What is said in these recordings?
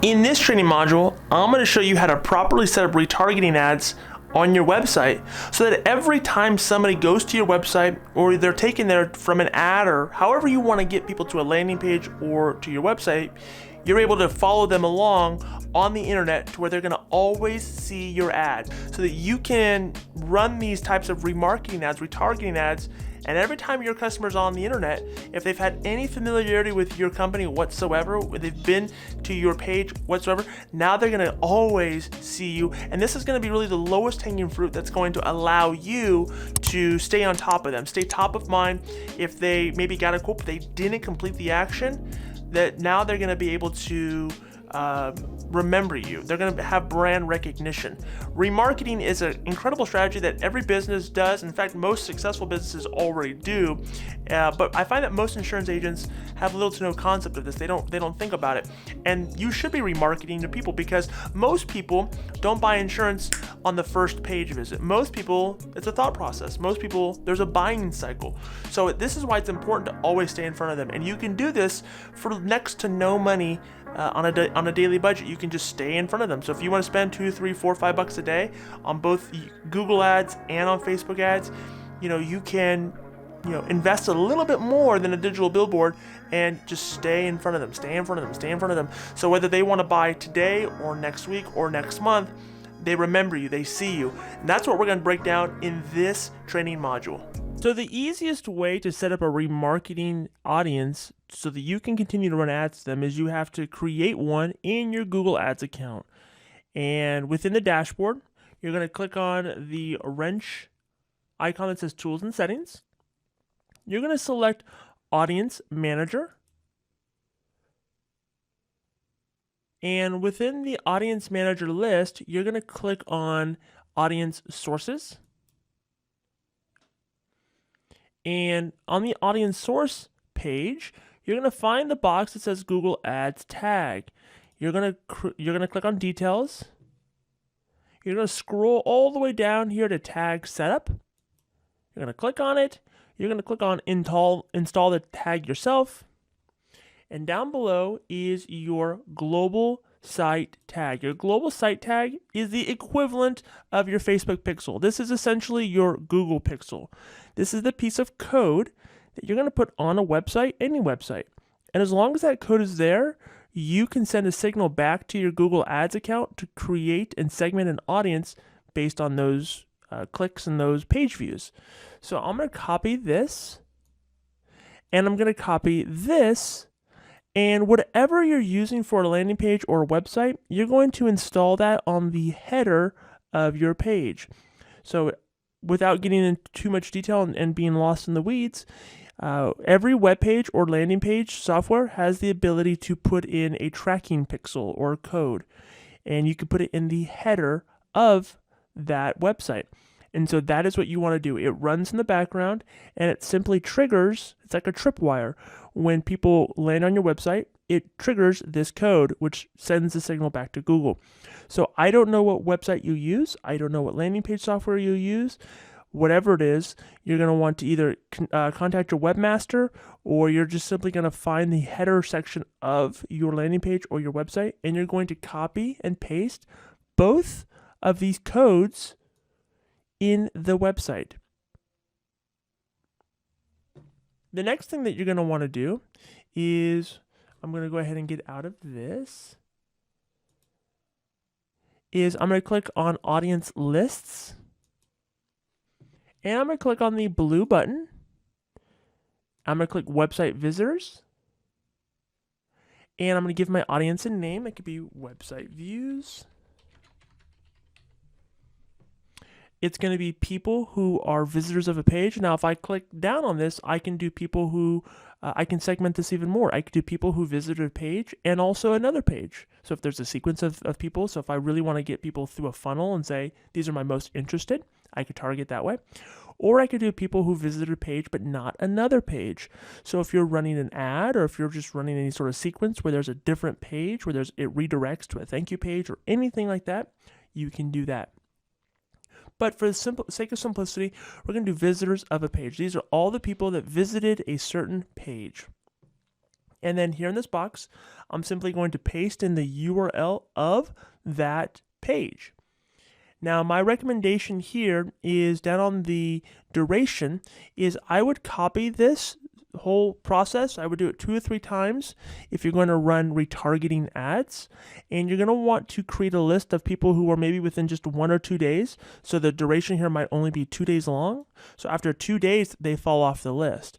In this training module, I'm going to show you how to properly set up retargeting ads on your website so that every time somebody goes to your website or they're taken there from an ad or however you want to get people to a landing page or to your website, you're able to follow them along on the internet to where they're going to always see your ad so that you can run these types of remarketing ads, retargeting ads. And every time your customer's on the internet, if they've had any familiarity with your company whatsoever, or they've been to your page whatsoever, now they're gonna always see you. And this is gonna be really the lowest hanging fruit that's going to allow you to stay on top of them, stay top of mind. If they maybe got a quote, but they didn't complete the action, that now they're gonna be able to remember you. They're going to have brand recognition. Remarketing is an incredible strategy that every business does. In fact, most successful businesses already do. But I find that most insurance agents have little to no concept of this. They don't think about it. And you should be remarketing to people because most people don't buy insurance on the first page visit. Most people, it's a thought process. Most people, there's a buying cycle. So this is why it's important to always stay in front of them. And you can do this for next to no money. On a daily budget. You can just stay in front of them. So if you want to spend $2, $3, $4, $5 a day on both Google ads and on Facebook ads, you can invest a little bit more than a digital billboard and just stay in front of them, stay in front of them, stay in front of them. So whether they want to buy today or next week or next month, they remember you, they see you. And that's what we're going to break down in this training module. So the easiest way to set up a remarketing audience so that you can continue to run ads to them is you have to create one in your Google Ads account. And within the dashboard, you're going to click on the wrench icon that says Tools and Settings. You're going to select Audience Manager. And within the Audience Manager list, you're going to click on Audience Sources. And on the audience source page, you're going to find the box that says Google Ads tag. You're going to click on details. You're going to scroll all the way down here to tag setup. You're going to click on it. You're going to click on install the tag yourself. And down below is your global site tag. Your global site tag is the equivalent of your Facebook pixel. This is essentially your Google pixel. This is the piece of code that you're going to put on a website, any website. And as long as that code is there, you can send a signal back to your Google Ads account to create and segment an audience based on those clicks and those page views. So I'm going to copy this, and I'm going to copy this. And whatever you're using for a landing page or a website, you're going to install that on the header of your page. So without getting into too much detail and being lost in the weeds, every web page or landing page software has the ability to put in a tracking pixel or code. And you can put it in the header of that website. And so that is what you want to do. It runs in the background and it simply triggers, it's like a tripwire. When people land on your website, it triggers this code, which sends the signal back to Google. So I don't know what website you use. I don't know what landing page software you use. Whatever it is, you're going to want to either contact your webmaster, or you're just simply going to find the header section of your landing page or your website, and you're going to copy and paste both of these codes in the website. The next thing that you're going to want to do is, I'm going to go ahead and get out of this, is I'm going to click on Audience Lists, and I'm going to click on the blue button. I'm going to click Website Visitors, and I'm going to give my audience a name. It could be Website Views. It's going to be people who are visitors of a page. Now, if I click down on this, I can do people who, I can segment this even more. I could do people who visited a page and also another page. So if there's a sequence of people, so if I really want to get people through a funnel and say, these are my most interested, I could target that way. Or I could do people who visited a page but not another page. So if you're running an ad, or if you're just running any sort of sequence where there's a different page, where it redirects to a thank you page or anything like that, you can do that. But for the sake of simplicity, we're going to do visitors of a page. These are all the people that visited a certain page. And then here in this box, I'm simply going to paste in the URL of that page. Now, my recommendation here is down on the duration is I would copy this whole process. I would do it 2 or 3 times if you're going to run retargeting ads, and you're going to want to create a list of people who are maybe within just 1 or 2 days. So the duration here might only be 2 days long. So after 2 days, they fall off the list.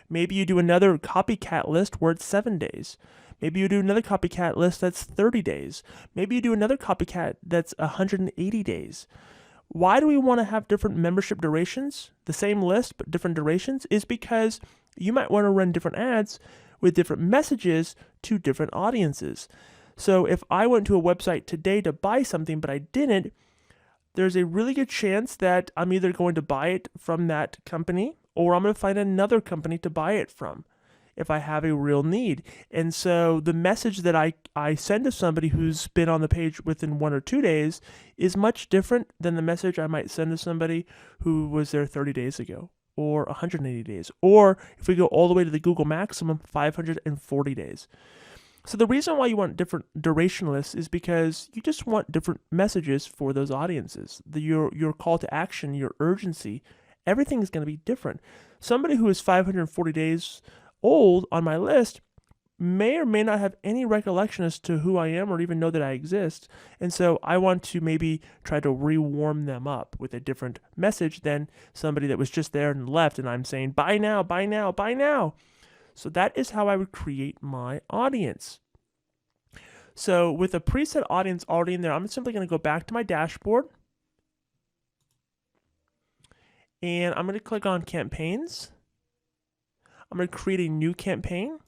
Maybe you do another copycat list where it's 7 days. Maybe you do another copycat list that's 30 days. Maybe you do another copycat that's 180 days. Why do we want to have different membership durations? The same list, but different durations is because you might want to run different ads with different messages to different audiences. So if I went to a website today to buy something, but I didn't, there's a really good chance that I'm either going to buy it from that company or I'm going to find another company to buy it from if I have a real need. And so the message that I send to somebody who's been on the page within 1 or 2 days is much different than the message I might send to somebody who was there 30 days ago or 180 days. Or if we go all the way to the Google maximum, 540 days. So the reason why you want different duration lists is because you just want different messages for those audiences. Your call to action, your urgency, everything is going to be different. Somebody who is 540 days old on my list may or may not have any recollection as to who I am or even know that I exist. And so I want to maybe try to rewarm them up with a different message than somebody that was just there and left and I'm saying, buy now, buy now, buy now. So that is how I would create my audience. So with a preset audience already in there, I'm simply going to go back to my dashboard. And I'm going to click on campaigns. I'm going to create a new campaign.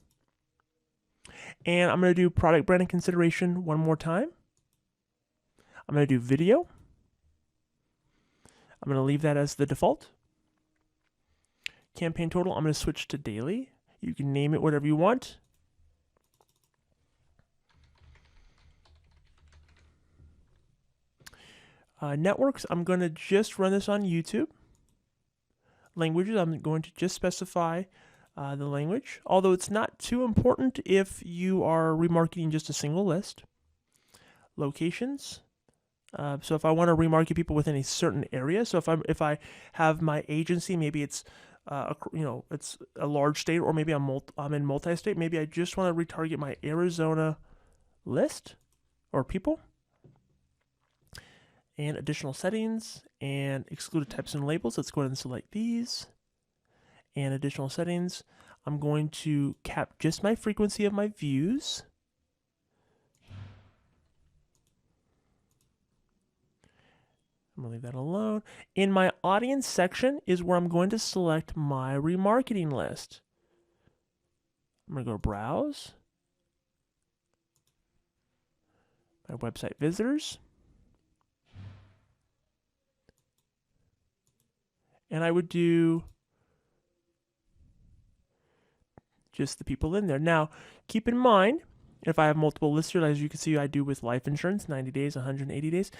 And I'm going to do product branding consideration one more time. I'm going to do video. I'm going to leave that as the default. Campaign total, I'm going to switch to daily. You can name it whatever you want. Networks, I'm going to just run this on YouTube. Languages, I'm going to just specify the language, although it's not too important if you are remarketing just a single list. Locations, so if I want to remarket people within a certain area, so if I have my agency, maybe it's it's a large state, or maybe I'm in multi-state. Maybe I just want to retarget my Arizona list or people. And additional settings and excluded types and labels. Let's go ahead and select these. And additional settings. I'm going to cap just my frequency of my views. I'm going to leave that alone. In my audience section is where I'm going to select my remarketing list. I'm going to go to browse. My website visitors. And I would do just the people in there. Now, keep in mind, if I have multiple lists here, as you can see, I do with life insurance, 90 days, 180 days.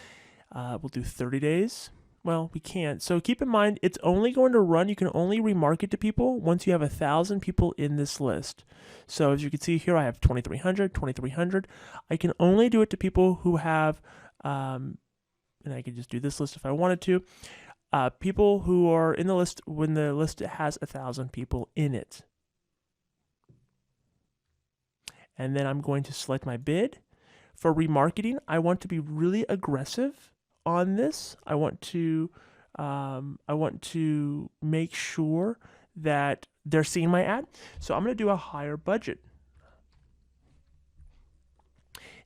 We'll do 30 days. Well, we can't. So keep in mind, it's only going to run, you can only remarket to people once you have 1,000 people in this list. So as you can see here, I have 2,300. I can only do it to people who have, and I can just do this list if I wanted to. People who are in the list when the list has 1,000 people in it. And then I'm going to select my bid. For remarketing, I want to be really aggressive on this. I want to make sure that they're seeing my ad. So I'm going to do a higher budget.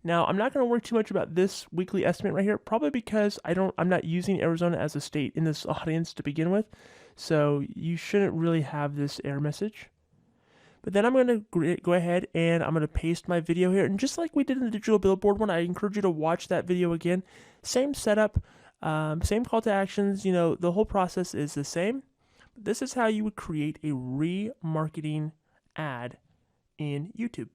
Now, I'm not going to worry too much about this weekly estimate right here, probably because I'm not using Arizona as a state in this audience to begin with. So you shouldn't really have this error message. But then I'm going to go ahead and I'm going to paste my video here. And just like we did in the digital billboard one, I encourage you to watch that video again. Same setup, same call to actions. You know, the whole process is the same. This is how you would create a remarketing ad in YouTube.